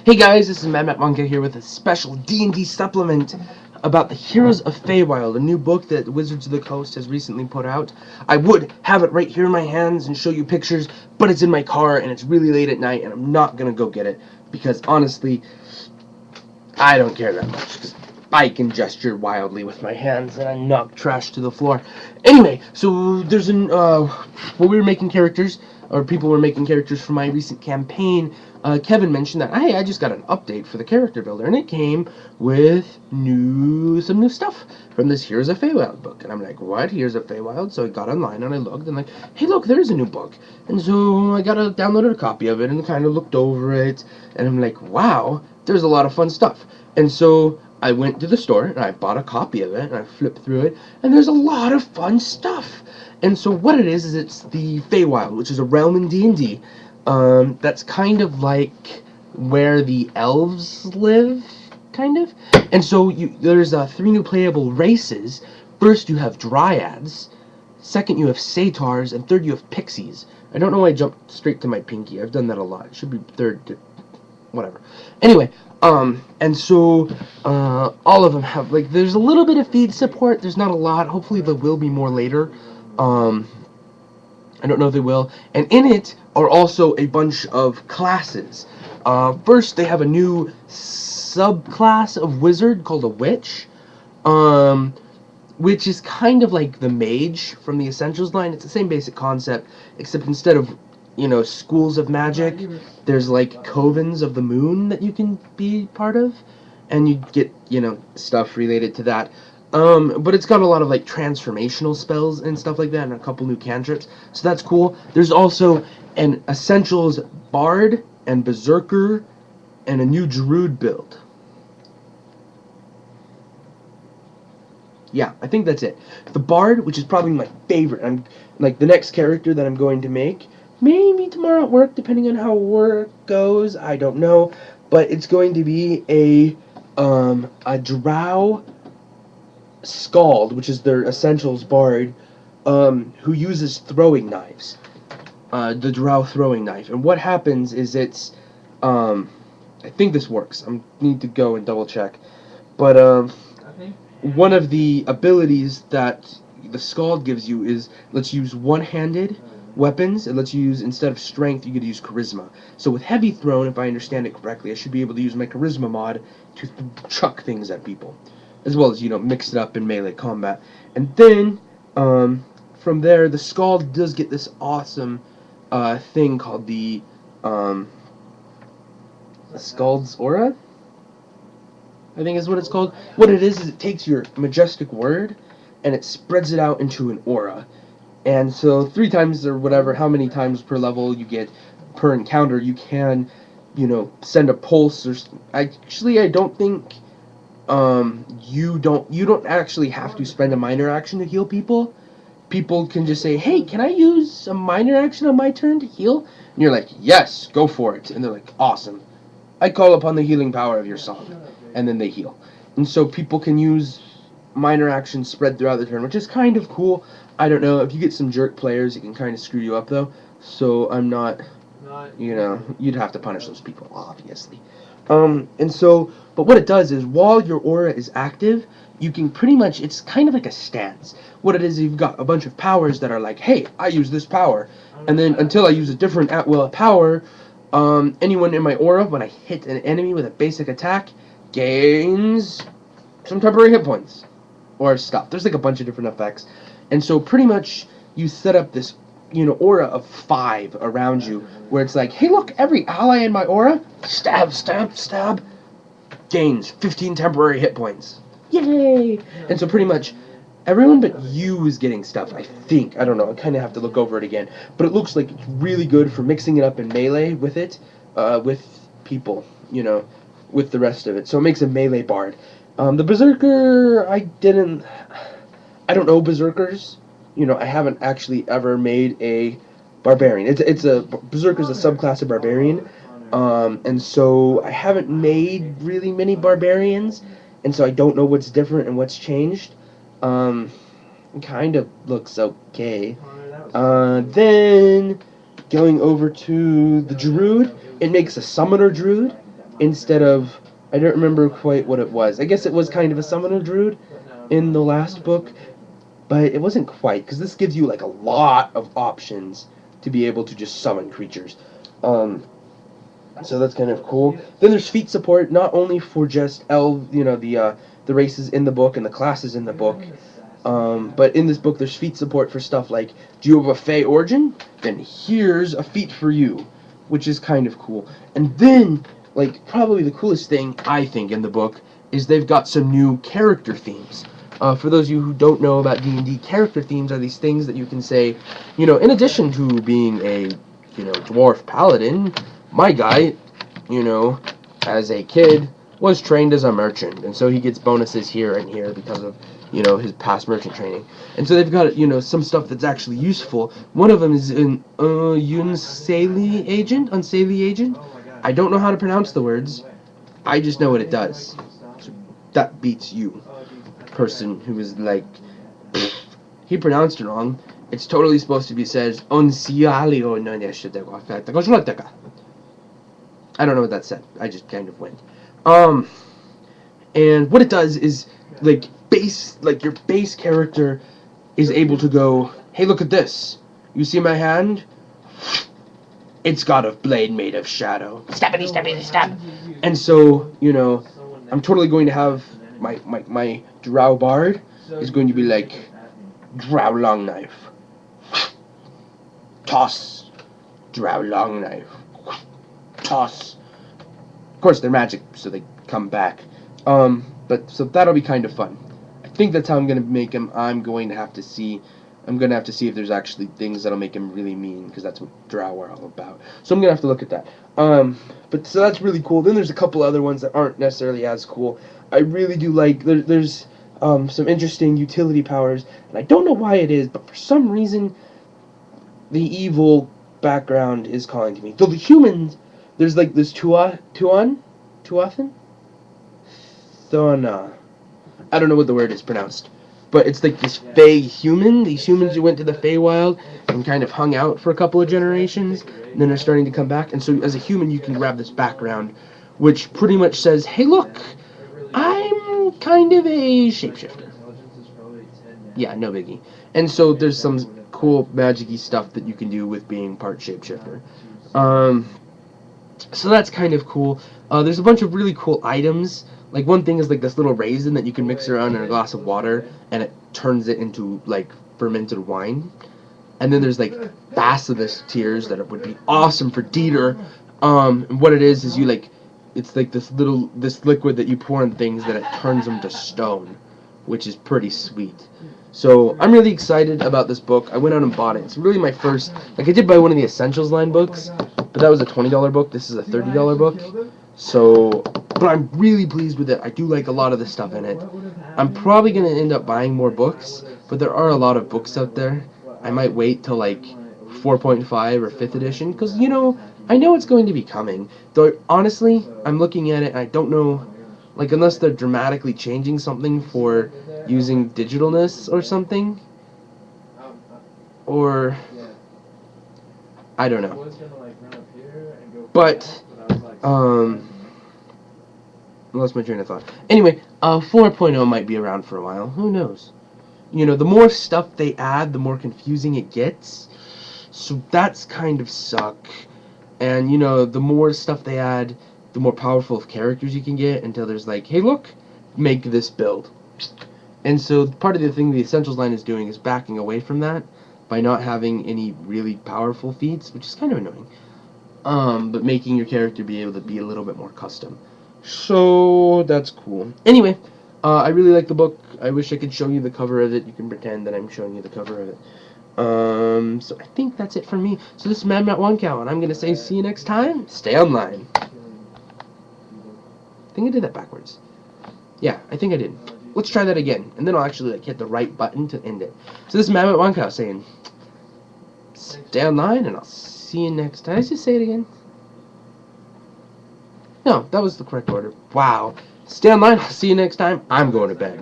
Hey guys, this is mattwandcow here with a special D&D supplement about the Heroes of Feywild, a new book that Wizards of the Coast has recently put out. I would have it right here in my hands and show you pictures, but it's in my car and it's really late at night and I'm not going to go get it because honestly, I don't care that much because I can gesture wildly with my hands and I knock trash to the floor. Anyway, so there's when we were making characters, or people were making characters for my recent campaign, Kevin mentioned that, hey, I just got an update for the character builder, and it came with some new stuff from this Heroes of Feywild book. And I'm like, what? Heroes of Feywild? So I got online and I looked and like, hey, look, there's a new book. And so I downloaded a copy of it and kind of looked over it, and I'm like, wow, there's a lot of fun stuff. And so I went to the store and I bought a copy of it and I flipped through it, and there's a lot of fun stuff. And so what it is it's the Feywild, which is a realm in D&D that's kind of like where the elves live, kind of. And so there's three new playable races. First, you have dryads. Second, you have satyrs, and third, you have pixies. I don't know why I jumped straight to my pinky. I've done that a lot. It should be third, whatever. Anyway, and so all of them have, like, there's a little bit of feed support. There's not a lot. Hopefully there will be more later. I don't know if they will. And in it are also a bunch of classes. First, they have a new subclass of wizard called a witch, which is kind of like the mage from the Essentials line. It's the same basic concept, except instead of, schools of magic, there's like covens of the moon that you can be part of, and you get, stuff related to that. But it's got a lot of like transformational spells and stuff like that, and a couple new cantrips, so that's cool. There's also an Essentials Bard and Berserker, and a new Druid build. Yeah, I think that's it. The Bard, which is probably my favorite. I'm like the next character that I'm going to make. Maybe tomorrow at work, depending on how work goes. I don't know, but it's going to be a drow Scald, which is their Essentials Bard, who uses throwing knives. The drow throwing knife. And what happens is I think this works. I need to go and double check. But one of the abilities that the Scald gives you is lets you use one-handed weapons. It lets you use, instead of strength, you could use charisma. So with heavy thrown, if I understand it correctly, I should be able to use my charisma mod to chuck things at people, as well as, mix it up in melee combat. And then, from there, the Scald does get this awesome thing called the Scald's Aura, I think is what it's called. What it is it takes your majestic word and it spreads it out into an aura. And so 3 times or whatever, how many times per level you get per encounter, you can, send a pulse. Or actually, I don't think you don't actually have to spend a minor action to heal people. People can just say, hey, can I use a minor action on my turn to heal? And you're like, yes, go for it. And they're like, awesome. I call upon the healing power of your song. And then they heal. And so people can use minor actions spread throughout the turn, which is kind of cool. I don't know. If you get some jerk players, it can kind of screw you up, though. So I'm not, you'd have to punish those people, obviously. And so, but what it does is, while your aura is active, you can pretty much, it's kind of like a stance. What it is, you've got a bunch of powers that are like, hey, I use this power. And then until I use a different at-will power, anyone in my aura, when I hit an enemy with a basic attack, gains some temporary hit points. Or stuff. There's like a bunch of different effects. And so pretty much you set up this, aura of 5 around you, where it's like, hey, look, every ally in my aura, stab, stab, stab, gains 15 temporary hit points. Yay! And so pretty much everyone but you is getting stuff, I think. I don't know. I kind of have to look over it again. But it looks like it's really good for mixing it up in melee with it, with people, with the rest of it. So it makes a melee bard. The Berserker, I don't know Berserkers. I haven't actually ever made a barbarian. Berserker's a subclass of barbarian. And so I haven't made really many barbarians, and so I don't know what's different and what's changed. It kind of looks okay. Then going over to the Druid, it makes a Summoner Druid. instead of, I don't remember quite what it was. I guess it was kind of a summoner druid in the last book, but it wasn't quite, because this gives you like a lot of options to be able to just summon creatures. So that's kind of cool. Then there's feat support, not only for just the races in the book and the classes in the book, but in this book there's feat support for stuff like, do you have a Fey origin? Then here's a feat for you, which is kind of cool. And then, like, probably the coolest thing, I think, in the book is they've got some new character themes. For those of you who don't know about D&D, character themes are these things that you can say, in addition to being a, dwarf paladin, my guy, as a kid, was trained as a merchant, and so he gets bonuses here and here because of, his past merchant training. And so they've got, some stuff that's actually useful. One of them is an Unsali agent. I don't know how to pronounce the words. I just know what it does. So that beats you, person who is like, he pronounced it wrong. It's totally supposed to be said Unsali. I don't know what that said. I just kind of went. And what it does is, like, your base character is able to go, hey, look at this. You see my hand? It's got a blade made of shadow. Stabbity, stabbity, stab. And so, I'm totally going to have my drow bard is going to be like, drow long knife. Toss. Drow long knife. Toss. Of course, they're magic, so they come back. But so that'll be kind of fun. I think that's how I'm gonna make him. I'm gonna have to see if there's actually things that'll make him really mean, because that's what drow are all about. So I'm gonna have to look at that. But so that's really cool. Then there's a couple other ones that aren't necessarily as cool. I really do like. There's some interesting utility powers, and I don't know why it is, but for some reason, the evil background is calling to me. Though the humans. There's like this Thona. I don't know what the word is pronounced, but it's like this Fey human. These humans who went to the Feywild and kind of hung out for a couple of generations, and then are starting to come back. And so, as a human, you can grab this background, which pretty much says, "Hey, look, I'm kind of a shapeshifter." Yeah, no biggie. And so there's some cool magic-y stuff that you can do with being part shapeshifter. So that's kind of cool. There's a bunch of really cool items. Like, one thing is like this little raisin that you can mix around in a glass of water, and it turns it into like fermented wine. And then there's like basilisk tears that would be awesome for Dieter. And what it is it's like this liquid that you pour in things that it turns them to stone, which is pretty sweet. So I'm really excited about this book. I went out and bought it. It's really my first, like, I did buy one of the Essentials line books, but that was a $20 book. This is a $30 book. So, but I'm really pleased with it. I do like a lot of the stuff in it. I'm probably going to end up buying more books, but there are a lot of books out there. I might wait till like 4.5 or 5th edition, because, I know it's going to be coming. Though, honestly, I'm looking at it and I don't know, like, unless they're dramatically changing something for using digitalness or something, or I don't know. But lost my train of thought. Anyway, 4.0 might be around for a while. Who knows? The more stuff they add, the more confusing it gets. So that's kind of suck. And the more stuff they add, the more powerful of characters you can get, until there's like, hey, look, make this build. And so part of the thing the Essentials line is doing is backing away from that by not having any really powerful feats, which is kind of annoying. But making your character be able to be a little bit more custom. So that's cool. Anyway, I really like the book. I wish I could show you the cover of it. You can pretend that I'm showing you the cover of it. So I think that's it for me. So this is mattwandcow, and I'm going to say see you next time. Stay online. I think I did that backwards. Yeah, I think I did. Let's try that again, and then I'll actually hit the right button to end it. So this is mattwandcow saying, stay online, and I'll see you next time. Did I just say it again? No, that was the correct order. Wow. Stay online, I'll see you next time. I'm going to bed.